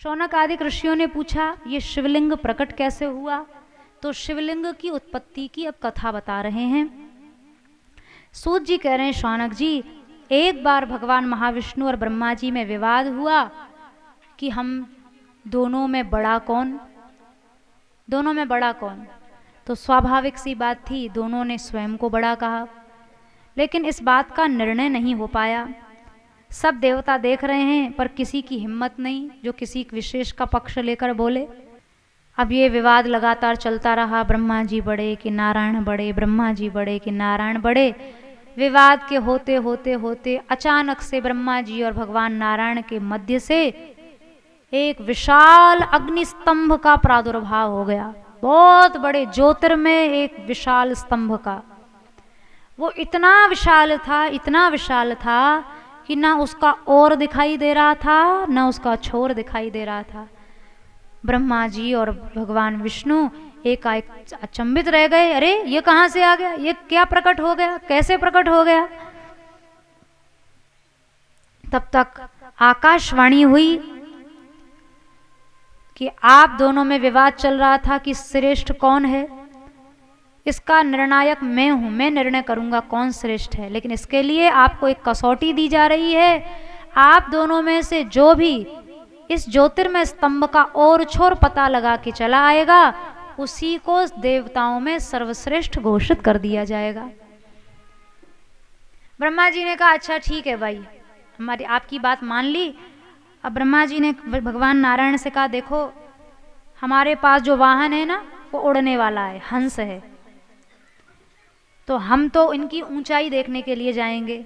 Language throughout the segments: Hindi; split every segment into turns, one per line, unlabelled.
शौनक आदि ऋषियों ने पूछा ये शिवलिंग प्रकट कैसे हुआ? तो शिवलिंग की उत्पत्ति की अब कथा बता रहे हैं। सूत जी कह रहे हैं शौनक जी, एक बार भगवान महाविष्णु और ब्रह्मा जी में विवाद हुआ कि हम दोनों में बड़ा कौन, दोनों में बड़ा कौन। तो स्वाभाविक सी बात थी, दोनों ने स्वयं को बड़ा कहा, लेकिन इस बात का निर्णय नहीं हो पाया। सब देवता देख रहे हैं पर किसी की हिम्मत नहीं जो किसी विशेष का पक्ष लेकर बोले। अब ये विवाद लगातार चलता रहा, ब्रह्मा जी बड़े कि नारायण बड़े, ब्रह्मा जी बड़े कि नारायण बड़े। विवाद के होते होते होते अचानक से ब्रह्मा जी और भगवान नारायण के मध्य से एक विशाल अग्निस्तंभ का प्रादुर्भाव हो गया, बहुत बड़े ज्योतिर्मय एक विशाल स्तंभ का। वो इतना विशाल था कि ना उसका ओर दिखाई दे रहा था ना उसका छोर दिखाई दे रहा था। ब्रह्मा जी और भगवान विष्णु एकाएक अचंभित रह गए, अरे ये कहाँ से आ गया, ये क्या प्रकट हो गया, कैसे प्रकट हो गया। तब तक आकाशवाणी हुई कि आप दोनों में विवाद चल रहा था कि श्रेष्ठ कौन है, इसका निर्णायक मैं हूं, मैं निर्णय करूंगा कौन श्रेष्ठ है। लेकिन इसके लिए आपको एक कसौटी दी जा रही है, आप दोनों में से जो भी इस ज्योतिर्मय स्तंभ का और छोर पता लगा के चला आएगा उसी को देवताओं में सर्वश्रेष्ठ घोषित कर दिया जाएगा। ब्रह्मा जी ने कहा अच्छा ठीक है भाई, हमारी आपकी बात मान ली। अब ब्रह्मा जी ने भगवान नारायण से कहा देखो हमारे पास जो वाहन है ना वो उड़ने वाला है, हंस है, तो हम तो इनकी ऊंचाई देखने के लिए जाएंगे।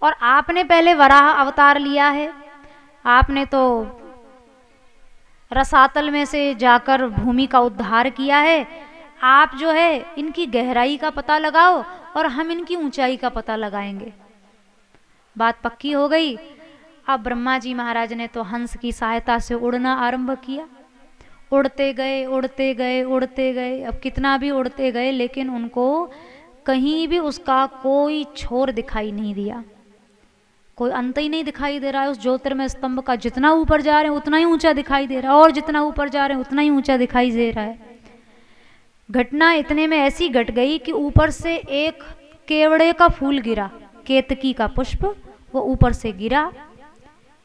और आपने पहले वराह अवतार लिया है, आपने तो रसातल में से जाकर भूमि का उद्धार किया है, आप जो है इनकी गहराई का पता लगाओ और हम इनकी ऊंचाई का पता लगाएंगे। बात पक्की हो गई। अब ब्रह्मा जी महाराज ने तो हंस की सहायता से उड़ना आरंभ किया। उड़ते गए उड़ते गए उड़ते गए, अब कितना भी उड़ते गए लेकिन उनको कहीं भी उसका कोई छोर दिखाई नहीं दिया, कोई अंत ही नहीं दिखाई दे रहा है उस ज्योतिर्मय स्तंभ का। जितना ऊपर जा रहे हैं उतना ही ऊंचा दिखाई दे रहा है और जितना ऊपर जा रहे हैं उतना ही ऊंचा दिखाई दे रहा है। घटना इतने में ऐसी घट गई कि ऊपर से एक केवड़े का फूल गिरा, केतकी का पुष्प, वो ऊपर से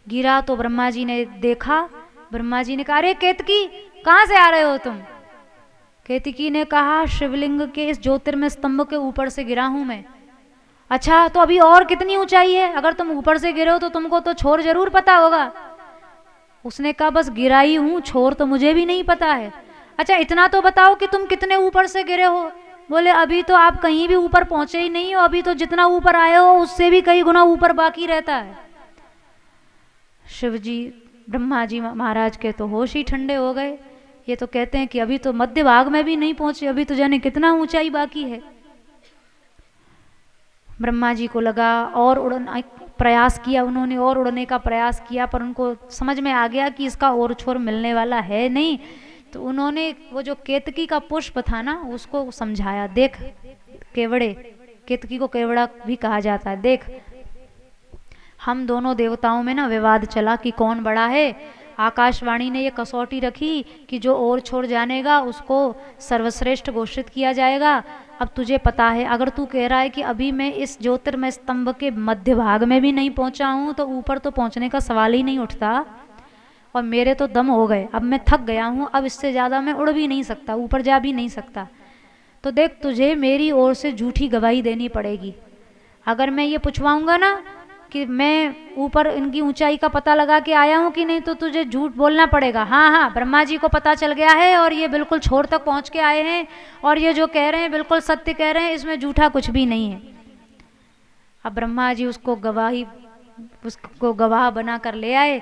गिरा तो ब्रह्मा जी ने देखा। ब्रह्मा जी ने कहा अरे केतकी कहाँ से आ रहे हो तुम? केतकी ने कहा शिवलिंग के इस ज्योतिर्मय स्तंभ के ऊपर से गिरा हूं मैं। अच्छा तो अभी और कितनी ऊंचाई है? अगर तुम ऊपर से गिरे हो तो तुमको तो छोर जरूर पता होगा। उसने कहा बस गिरा ही हूं, छोर तो मुझे भी नहीं पता है। अच्छा इतना तो बताओ कि तुम कितने ऊपर से गिरे हो? बोले अभी तो आप कहीं भी ऊपर पहुंचे ही नहीं हो, अभी तो जितना ऊपर आए हो उससे भी कई गुना ऊपर बाकी रहता है। शिव जी ब्रह्मा जी महाराज के तो होश ही ठंडे हो गए। ये तो कहते हैं कि अभी तो मध्य भाग में भी नहीं पहुंचे, अभी तो जाने कितना ऊंचाई बाकी है। ब्रह्मा जी को लगा और उड़ने प्रयास किया, उन्होंने और उड़ने का प्रयास किया पर उनको समझ में आ गया कि इसका और छोर मिलने वाला है नहीं। तो उन्होंने वो जो केतकी का पुष्प था ना उसको समझाया, देख केवड़े, केतकी को केवड़ा भी कहा जाता है, देख हम दोनों देवताओं में ना विवाद चला कि कौन बड़ा है। आकाशवाणी ने ये कसौटी रखी कि जो और छोड़ जानेगा उसको सर्वश्रेष्ठ घोषित किया जाएगा। अब तुझे पता है अगर तू कह रहा है कि अभी मैं इस ज्योतिर्मय स्तंभ के मध्य भाग में भी नहीं पहुंचा हूं तो ऊपर तो पहुंचने का सवाल ही नहीं उठता। और मेरे तो दम हो गए, अब मैं थक गया हूं, अब इससे ज़्यादा मैं उड़ भी नहीं सकता, ऊपर जा भी नहीं सकता। तो देख तुझे मेरी ओर से झूठी गवाही देनी पड़ेगी। अगर मैं ये पूछवाऊंगा ना कि मैं ऊपर इनकी ऊंचाई का पता लगा के आया हूं कि नहीं तो तुझे झूठ बोलना पड़ेगा। हाँ हाँ ब्रह्मा जी को पता चल गया है और ये बिल्कुल छोर तक पहुंच के आए हैं और ये जो कह रहे हैं बिल्कुल सत्य कह रहे हैं, इसमें झूठा कुछ भी नहीं है। अब ब्रह्मा जी उसको गवाह बना कर ले आए।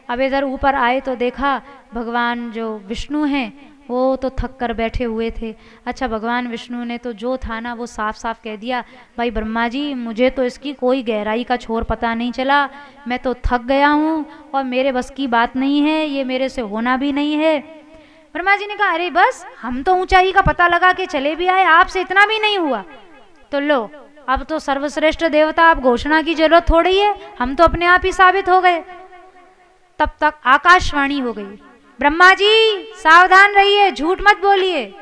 अब इधर ऊपर आए तो देखा भगवान जो विष्णु हैं वो तो थक कर बैठे हुए थे। अच्छा भगवान विष्णु ने तो जो था ना वो साफ साफ कह दिया, भाई ब्रह्मा जी मुझे तो इसकी कोई गहराई का छोर पता नहीं चला, मैं तो थक गया हूँ और मेरे बस की बात नहीं है, ये मेरे से होना भी नहीं है। ब्रह्मा जी ने कहा अरे बस हम तो ऊंचाई का पता लगा के चले भी आए, आपसे इतना भी नहीं हुआ। तो लो अब तो सर्वश्रेष्ठ देवता, अब घोषणा की जरूरत थोड़ी है, हम तो अपने आप ही साबित हो गए। तब तक आकाशवाणी हो गई, ब्रह्मा जी सावधान रहिए, झूठ मत बोलिए।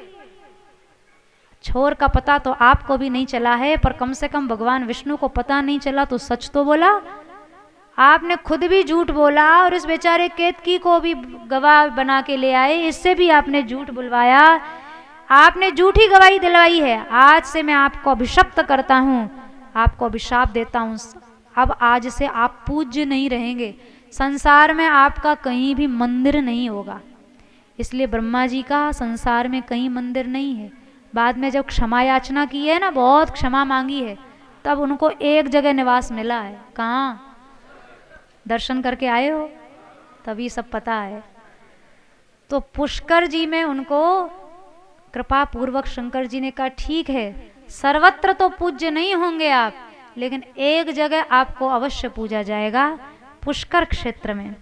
छोर का पता तो आपको भी नहीं चला है, पर कम से कम भगवान विष्णु को पता नहीं चला तो सच तो बोला। आपने खुद भी झूठ बोला और इस बेचारे केतकी को भी गवाह बना के ले आए, इससे भी आपने झूठ बुलवाया। आपने झूठी गवाही दिलवाई है। आज से मैं आपको अभिशप्त करता हूँ, आपको अभिशाप देता हूँ। अब आज से आप पूज्य नहीं रहेंगे, संसार में आपका कहीं भी मंदिर नहीं होगा। इसलिए ब्रह्मा जी का संसार में कहीं मंदिर नहीं है। बाद में जब क्षमा याचना की है ना, बहुत क्षमा मांगी है, तब उनको एक जगह निवास मिला है। कहाँ? दर्शन करके आए हो तभी सब पता है। तो पुष्कर जी में उनको कृपा पूर्वक शंकर जी ने कहा ठीक है, सर्वत्र तो पूज्य नहीं होंगे आप, लेकिन एक जगह आपको अवश्य पूजा जाएगा, पुष्कर क्षेत्र में।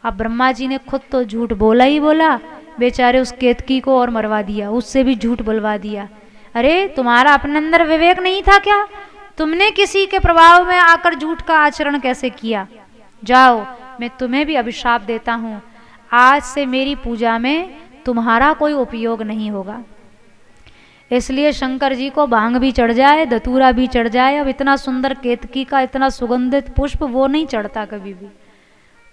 अब ब्रह्मा जी ने खुद तो झूठ बोला ही बोला, बेचारे उस केतकी को और मरवा दिया, उससे भी झूठ बुलवा दिया। अरे तुम्हारा अपने अंदर विवेक नहीं था क्या? तुमने किसी के प्रभाव में आकर झूठ का आचरण कैसे किया? जाओ, मैं तुम्हें भी अभिशाप देता हूँ, आज से मेरी पूजा में तुम्हारा कोई उपयोग नहीं होगा। इसलिए शंकर जी को भांग भी चढ़ जाए, धतूरा भी चढ़ जाए, अब इतना सुंदर केतकी का इतना सुगंधित पुष्प वो नहीं चढ़ता कभी भी।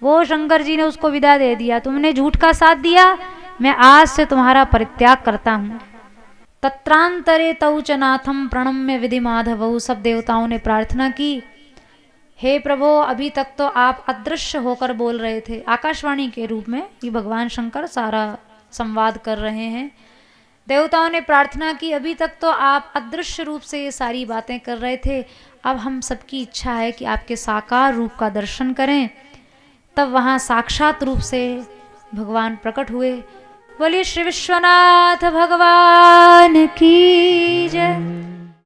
वो शंकर जी ने उसको विदा दे दिया, तुमने झूठ का साथ दिया, मैं आज से तुम्हारा परित्याग करता हूँ। तत्रांतरे तौ च नाथम प्रणम्य विधि माधवौ, सब देवताओं ने प्रार्थना की, हे प्रभु अभी तक तो आप अदृश्य होकर बोल रहे थे, आकाशवाणी के रूप में ये भगवान शंकर सारा संवाद कर रहे हैं। देवताओं ने प्रार्थना की, अभी तक तो आप अदृश्य रूप से ये सारी बातें कर रहे थे, अब हम सबकी इच्छा है कि आपके साकार रूप का दर्शन करें। तब वहाँ साक्षात रूप से भगवान प्रकट हुए। बोलिए श्री विश्वनाथ भगवान की जय।